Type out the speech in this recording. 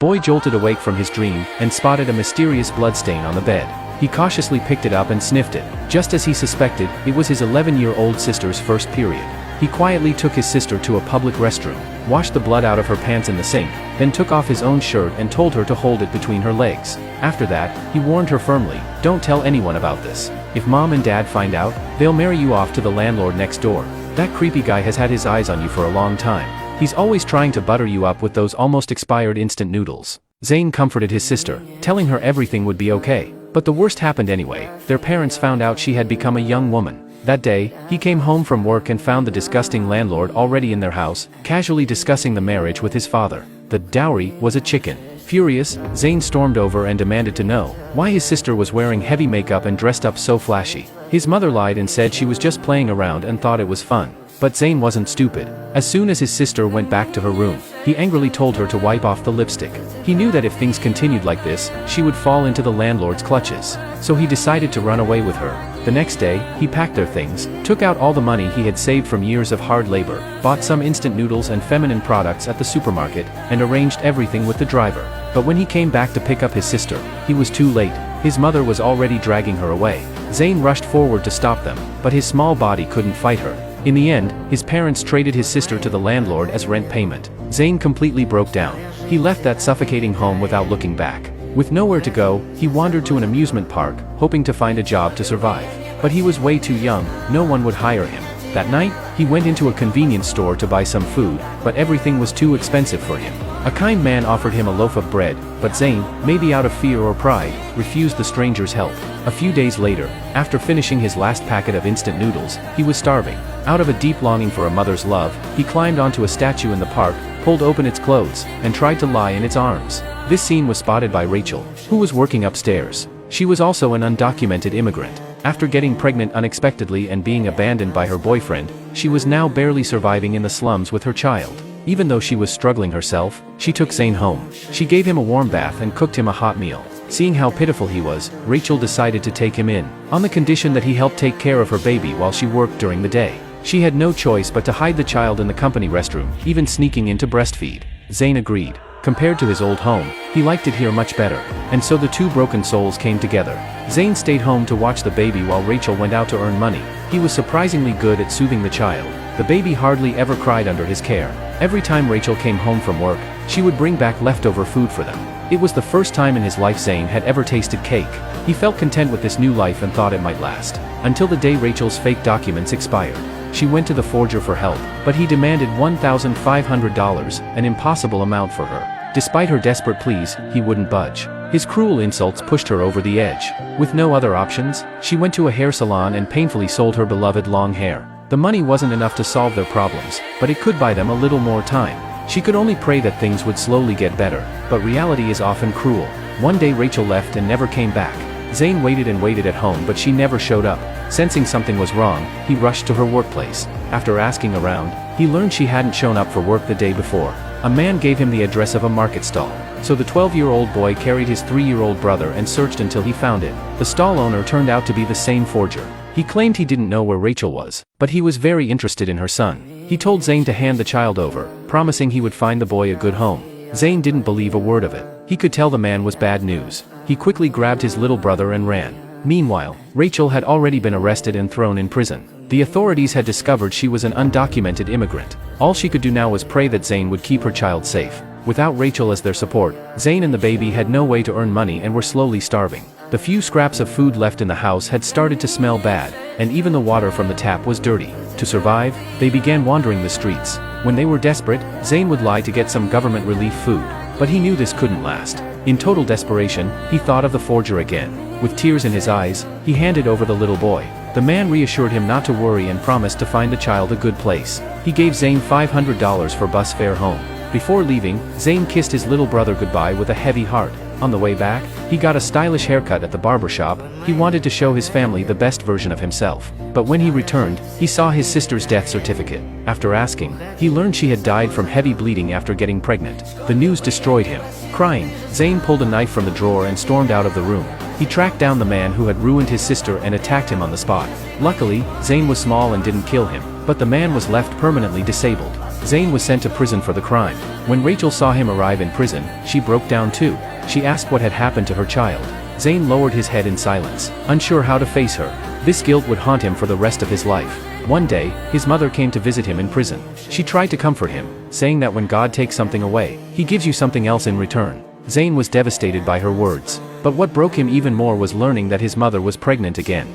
boy jolted awake from his dream and spotted a mysterious bloodstain on the bed. He cautiously picked it up and sniffed it. Just as he suspected, it was his 11-year-old sister's first period. He quietly took his sister to a public restroom, washed the blood out of her pants in the sink, then took off his own shirt and told her to hold it between her legs. After that, he warned her firmly, "Don't tell anyone about this. If mom and dad find out, they'll marry you off to the landlord next door. That creepy guy has had his eyes on you for a long time. He's always trying to butter you up with those almost expired instant noodles." Zayn comforted his sister, telling her everything would be okay. But the worst happened anyway. Their parents found out she had become a young woman. That day, he came home from work and found the disgusting landlord already in their house, casually discussing the marriage with his father. The dowry was a chicken. Furious, Zayn stormed over and demanded to know why his sister was wearing heavy makeup and dressed up so flashy. His mother lied and said she was just playing around and thought it was fun. But Zayn wasn't stupid. As soon as his sister went back to her room, he angrily told her to wipe off the lipstick. He knew that if things continued like this, she would fall into the landlord's clutches. So he decided to run away with her. The next day, he packed their things, took out all the money he had saved from years of hard labor, bought some instant noodles and feminine products at the supermarket, and arranged everything with the driver. But when he came back to pick up his sister, he was too late. His mother was already dragging her away. Zayn rushed forward to stop them, but his small body couldn't fight her. In the end, his parents traded his sister to the landlord as rent payment. Zayn completely broke down. He left that suffocating home without looking back. With nowhere to go, he wandered to an amusement park, hoping to find a job to survive. But he was way too young, no one would hire him. That night, he went into a convenience store to buy some food, but everything was too expensive for him. A kind man offered him a loaf of bread, but Zayn, maybe out of fear or pride, refused the stranger's help. A few days later, after finishing his last packet of instant noodles, he was starving. Out of a deep longing for a mother's love, he climbed onto a statue in the park, pulled open its clothes, and tried to lie in its arms. This scene was spotted by Rachel, who was working upstairs. She was also an undocumented immigrant. After getting pregnant unexpectedly and being abandoned by her boyfriend, she was now barely surviving in the slums with her child. Even though she was struggling herself, she took Zayn home. She gave him a warm bath and cooked him a hot meal. Seeing how pitiful he was, Rachel decided to take him in, on the condition that he helped take care of her baby while she worked during the day. She had no choice but to hide the child in the company restroom, even sneaking in to breastfeed. Zayn agreed. Compared to his old home, he liked it here much better, and so the two broken souls came together. Zayn stayed home to watch the baby while Rachel went out to earn money. He was surprisingly good at soothing the child. The baby hardly ever cried under his care. Every time Rachel came home from work, she would bring back leftover food for them. It was the first time in his life Zayn had ever tasted cake. He felt content with this new life and thought it might last. Until the day Rachel's fake documents expired. She went to the forger for help, but he demanded $1,500, an impossible amount for her. Despite her desperate pleas, he wouldn't budge. His cruel insults pushed her over the edge. With no other options, she went to a hair salon and painfully sold her beloved long hair. The money wasn't enough to solve their problems, but it could buy them a little more time. She could only pray that things would slowly get better, but reality is often cruel. One day Rachel left and never came back. Zayn waited and waited at home, but she never showed up. Sensing something was wrong, he rushed to her workplace. After asking around, he learned she hadn't shown up for work the day before. A man gave him the address of a market stall. So the 12-year-old boy carried his 3-year-old brother and searched until he found it. The stall owner turned out to be the same forger. He claimed he didn't know where Rachel was, but he was very interested in her son. He told Zayn to hand the child over, promising he would find the boy a good home. Zayn didn't believe a word of it. He could tell the man was bad news. He quickly grabbed his little brother and ran. Meanwhile, Rachel had already been arrested and thrown in prison. The authorities had discovered she was an undocumented immigrant. All she could do now was pray that Zayn would keep her child safe. Without Rachel as their support, Zayn and the baby had no way to earn money and were slowly starving. The few scraps of food left in the house had started to smell bad, and even the water from the tap was dirty. To survive, they began wandering the streets. When they were desperate, Zayn would lie to get some government relief food, but he knew this couldn't last. In total desperation, he thought of the forger again. With tears in his eyes, he handed over the little boy. The man reassured him not to worry and promised to find the child a good place. He gave Zayn $500 for bus fare home. Before leaving, Zayn kissed his little brother goodbye with a heavy heart. On the way back, he got a stylish haircut at the barber shop. He wanted to show his family the best version of himself. But when he returned, he saw his sister's death certificate. After asking, he learned she had died from heavy bleeding after getting pregnant. The news destroyed him. Crying, Zayn pulled a knife from the drawer and stormed out of the room. He tracked down the man who had ruined his sister and attacked him on the spot. Luckily, Zayn was small and didn't kill him, but the man was left permanently disabled. Zayn was sent to prison for the crime. When Rachel saw him arrive in prison, she broke down too. She asked what had happened to her child. Zayn lowered his head in silence, unsure how to face her. This guilt would haunt him for the rest of his life. One day, his mother came to visit him in prison. She tried to comfort him, saying that when God takes something away, he gives you something else in return. Zayn was devastated by her words. But what broke him even more was learning that his mother was pregnant again.